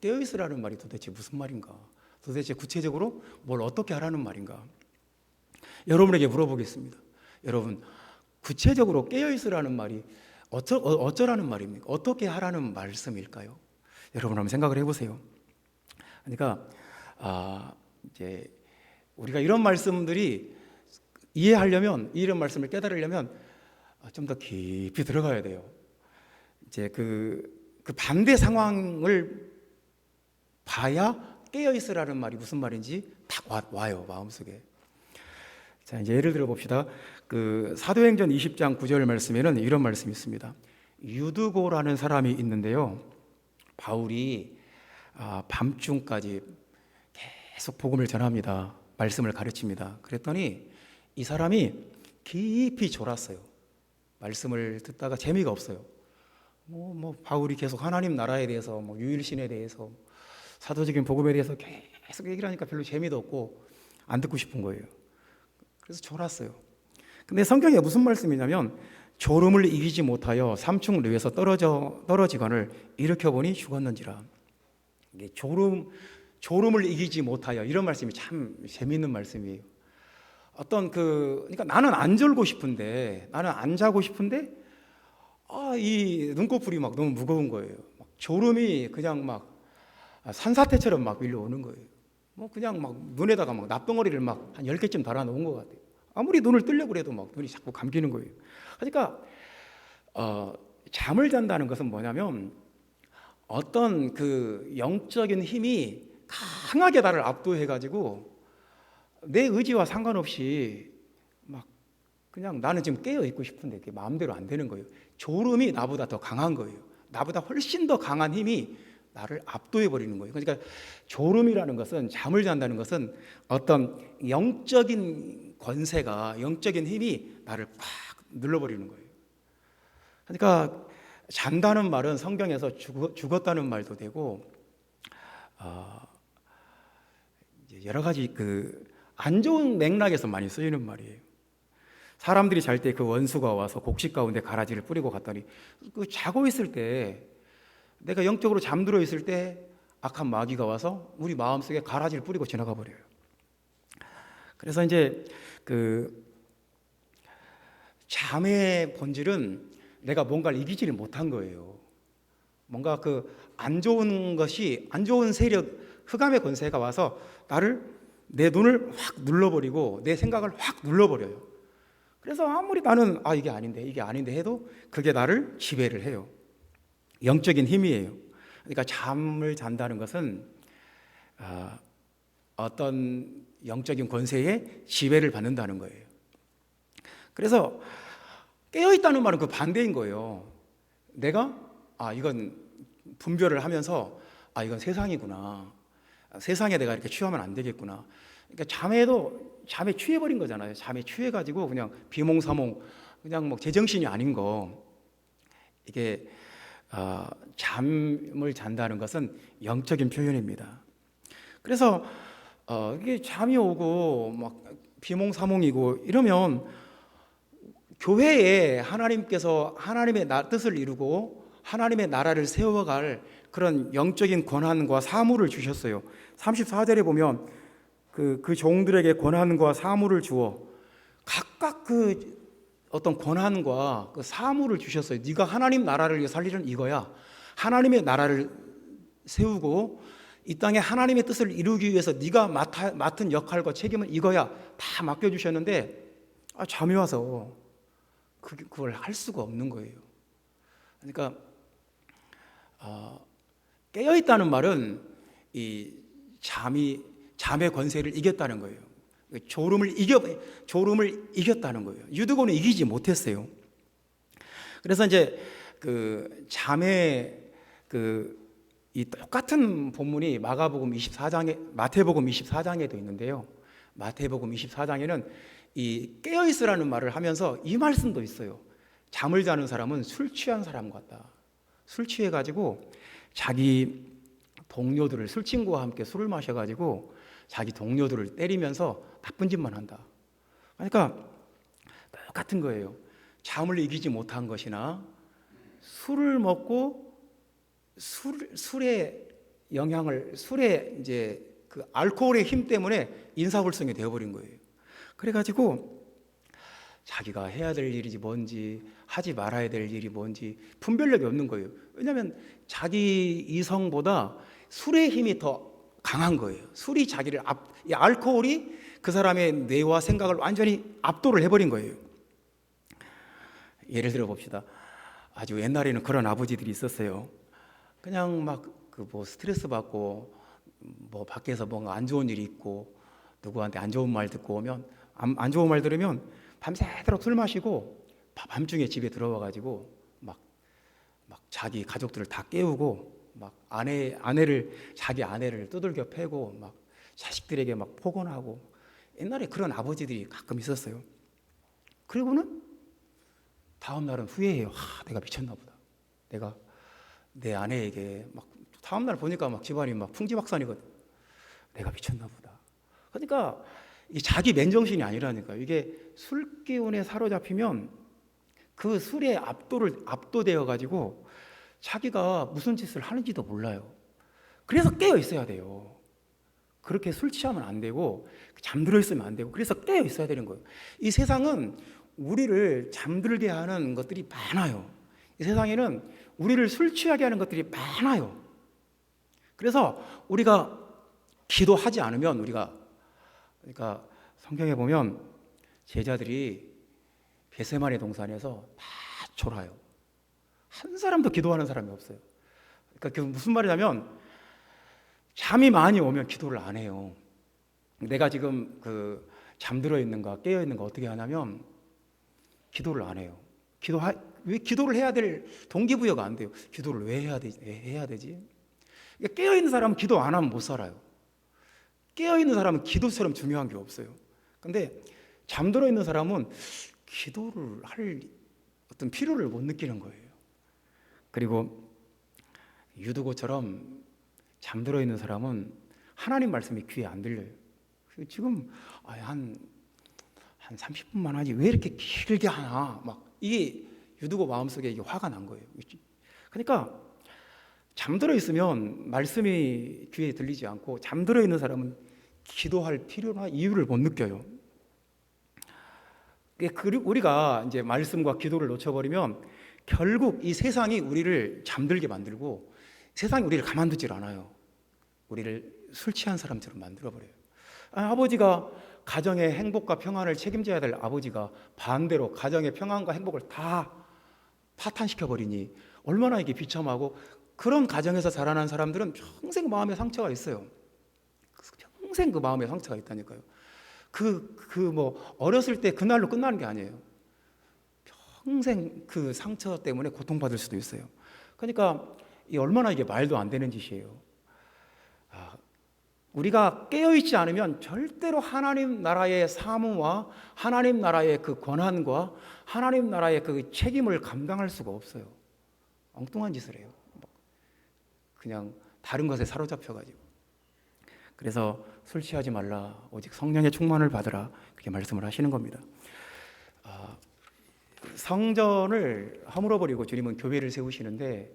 깨어있으라는 말이 도대체 무슨 말인가? 도대체 구체적으로 뭘 어떻게 하라는 말인가? 여러분에게 물어보겠습니다. 여러분, 구체적으로 깨어있으라는 말이 어쩌라는 말입니까? 어떻게 하라는 말씀일까요? 여러분 한번 생각을 해보세요. 그러니까 이제 우리가 이런 말씀들이 이해하려면, 이런 말씀을 깨달으려면 좀 더 깊이 들어가야 돼요. 이제 그 반대 상황을 봐야 깨어 있으라는 말이 무슨 말인지 딱 와요, 마음속에. 자, 이제 예를 들어 봅시다. 그 사도행전 20장 9절 말씀에는 이런 말씀이 있습니다. 유드고라는 사람이 있는데요, 바울이 밤중까지 계속 복음을 전합니다. 말씀을 가르칩니다. 그랬더니 이 사람이 깊이 졸았어요. 말씀을 듣다가 재미가 없어요. 바울이 계속 하나님 나라에 대해서, 유일신에 대해서, 사도적인 복음에 대해서 계속 얘기를 하니까 별로 재미도 없고 안 듣고 싶은 거예요. 그래서 졸았어요. 근데 성경에 무슨 말씀이냐면, 졸음을 이기지 못하여 삼층 류에서 떨어지거늘 일으켜보니 죽었는지라. 이게 졸음을 이기지 못하여, 이런 말씀이 참 재미있는 말씀이에요. 그러니까 나는 안 졸고 싶은데, 나는 안 자고 싶은데, 이 눈꺼풀이 막 너무 무거운 거예요. 졸음이 그냥 막 산사태처럼 막 밀려오는 거예요. 그냥 막 눈에다가 막 납덩어리를 막 한 10개쯤 달아놓은 것 같아요. 아무리 눈을 뜨려고 해도 막 눈이 자꾸 감기는 거예요. 그러니까 잠을 잔다는 것은 뭐냐면, 어떤 그 영적인 힘이 강하게 나를 압도해가지고 내 의지와 상관없이 막 그냥 나는 지금 깨어 있고 싶은데 그게 마음대로 안 되는 거예요. 졸음이 나보다 더 강한 거예요. 나보다 훨씬 더 강한 힘이 나를 압도해 버리는 거예요. 그러니까 졸음이라는 것은, 잠을 잔다는 것은 어떤 영적인 권세가, 영적인 힘이 나를 팍 눌러버리는 거예요. 그러니까 잔다는 말은 성경에서 죽었다는 말도 되고, 여러 가지 안 좋은 맥락에서 많이 쓰이는 말이에요. 사람들이 잘 때 그 원수가 와서 곡식 가운데 가라지를 뿌리고 갔더니, 자고 있을 때, 내가 영적으로 잠들어 있을 때 악한 마귀가 와서 우리 마음속에 가라지를 뿌리고 지나가 버려요. 그래서 이제 잠의 본질은 내가 뭔가를 이기지를 못한 거예요. 뭔가 안 좋은 것이, 안 좋은 세력, 흑암의 권세가 와서 내 눈을 확 눌러버리고 내 생각을 확 눌러버려요. 그래서 아무리 나는 이게 아닌데 해도 그게 나를 지배를 해요. 영적인 힘이에요. 그러니까 잠을 잔다는 것은 어떤 영적인 권세에 지배를 받는다는 거예요. 그래서 깨어있다는 말은 그 반대인 거예요. 내가 이건 분별을 하면서 이건 세상이구나, 세상에 내가 이렇게 취하면 안 되겠구나. 그러니까 잠에 취해버린 거잖아요. 잠에 취해가지고 그냥 비몽사몽, 그냥 제정신이 아닌 거. 이게 잠을 잔다는 것은 영적인 표현입니다. 그래서 이게 잠이 오고 막 비몽사몽이고 이러면, 교회에 하나님께서 하나님의 뜻을 이루고 하나님의 나라를 세워갈 그런 영적인 권한과 사무를 주셨어요. 34절에 보면 그 종들에게 권한과 사무를 주어 각각 어떤 권한과 사무를 주셨어요. 네가 하나님 나라를 위해 살 일은 이거야. 하나님의 나라를 세우고 이 땅에 하나님의 뜻을 이루기 위해서 네가 맡은 역할과 책임은 이거야. 다 맡겨주셨는데 잠이 와서 그걸 할 수가 없는 거예요. 그러니까 깨어있다는 말은 이 잠의 권세를 이겼다는 거예요. 졸음을 이겼다는 거예요. 유드고는 이기지 못했어요. 그래서 이제 잠의 이 똑같은 본문이 마태복음 24장에도 있는데요. 마태복음 24장에는 이 깨어있으라는 말을 하면서 이 말씀도 있어요. 잠을 자는 사람은 술 취한 사람 같다. 술 취해가지고 자기 동료들을, 술 친구와 함께 술을 마셔가지고 자기 동료들을 때리면서 나쁜 짓만 한다. 그러니까 똑같은 거예요. 잠을 이기지 못한 것이나 술을 먹고 술의 영향을, 술의 이제 알코올의 힘 때문에 인사불성이 되어버린 거예요. 그래가지고 자기가 해야 될 일이 뭔지, 하지 말아야 될 일이 뭔지 분별력이 없는 거예요. 왜냐하면 자기 이성보다 술의 힘이 더 강한 거예요. 술이 이 알코올이 그 사람의 뇌와 생각을 완전히 압도를 해버린 거예요. 예를 들어 봅시다. 아주 옛날에는 그런 아버지들이 있었어요. 그냥 막 그 뭐 스트레스 받고 뭐 밖에서 뭔가 안 좋은 일이 있고 누구한테 안 좋은 말 듣고 오면 안 좋은 말 들으면 밤새도록 술 마시고 밤중에 집에 들어와 가지고 막 자기 가족들을 다 깨우고 막 자기 아내를 두들겨 패고 막 자식들에게 막 폭언하고, 옛날에 그런 아버지들이 가끔 있었어요. 그리고는 다음 날은 후회해요. 내가 미쳤나 보다. 내가 내 아내에게 막 다음 날 보니까 막 집안이 막 풍지박산이거든. 내가 미쳤나 보다. 그러니까 이 자기 맨정신이 아니라니까요. 이게 술 기운에 사로잡히면 그 술에 압도되어 가지고 자기가 무슨 짓을 하는지도 몰라요. 그래서 깨어 있어야 돼요. 그렇게 술 취하면 안 되고 잠들어 있으면 안 되고, 그래서 깨어 있어야 되는 거예요. 이 세상은 우리를 잠들게 하는 것들이 많아요. 이 세상에는 우리를 술 취하게 하는 것들이 많아요. 그래서 우리가 기도하지 않으면 그러니까 성경에 보면 제자들이 겟세마네 동산에서 다 졸아요. 한 사람도 기도하는 사람이 없어요. 그러니까 그 무슨 말이냐면 잠이 많이 오면 기도를 안 해요. 내가 지금 그 잠들어 있는가 깨어 있는가 어떻게 하냐면 기도를 안 해요. 왜 기도를 해야 될 동기부여가 안 돼요. 기도를 왜 해야 되지? 그러니까 깨어 있는 사람은 기도 안 하면 못 살아요. 깨어 있는 사람은 기도처럼 중요한 게 없어요. 근데 잠들어 있는 사람은 기도를 할 어떤 필요를 못 느끼는 거예요. 그리고 유두고처럼 잠들어 있는 사람은 하나님 말씀이 귀에 안 들려요. 지금 한 30분만 하지 왜 이렇게 길게 하나, 막 이게 유두고 마음속에 이게 화가 난 거예요. 그러니까 잠들어 있으면 말씀이 귀에 들리지 않고, 잠들어 있는 사람은 기도할 필요나 이유를 못 느껴요. 그리고 우리가 이제 말씀과 기도를 놓쳐버리면 결국 이 세상이 우리를 잠들게 만들고, 세상이 우리를 가만두질 않아요. 우리를 술 취한 사람처럼 만들어버려요. 아버지가 가정의 행복과 평안을 책임져야 될 아버지가 반대로 가정의 평안과 행복을 다 파탄시켜버리니 얼마나 이게 비참하고, 그런 가정에서 자라난 사람들은 평생 마음에 상처가 있어요. 평생 그 마음에 상처가 있다니까요. 뭐 어렸을 때 그날로 끝나는 게 아니에요. 평생 그 상처 때문에 고통받을 수도 있어요. 그러니까 얼마나 이게 말도 안 되는 짓이에요. 우리가 깨어있지 않으면 절대로 하나님 나라의 사무와 하나님 나라의 그 권한과 하나님 나라의 그 책임을 감당할 수가 없어요. 엉뚱한 짓을 해요. 그냥 다른 것에 사로잡혀가지고. 그래서 술 취하지 말라, 오직 성령의 충만을 받으라, 그렇게 말씀을 하시는 겁니다. 성전을 허물어버리고 주님은 교회를 세우시는데,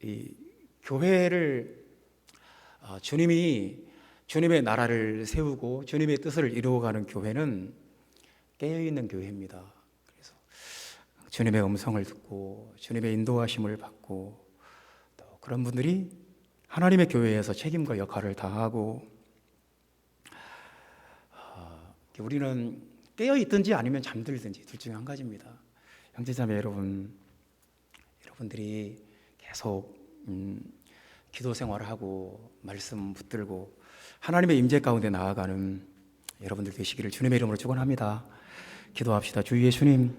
이 교회를 주님의 나라를 세우고 주님의 뜻을 이루어가는 교회는 깨어있는 교회입니다. 그래서 주님의 음성을 듣고 주님의 인도하심을 받고, 또 그런 분들이 하나님의 교회에서 책임과 역할을 다하고, 우리는 깨어있든지 아니면 잠들든지 둘 중에 한 가지입니다. 형제자매 여러분들이 계속 기도 생활을 하고 말씀 붙들고 하나님의 임재 가운데 나아가는 여러분들 되시기를 주님의 이름으로 축원합니다. 기도합시다. 주 예수님,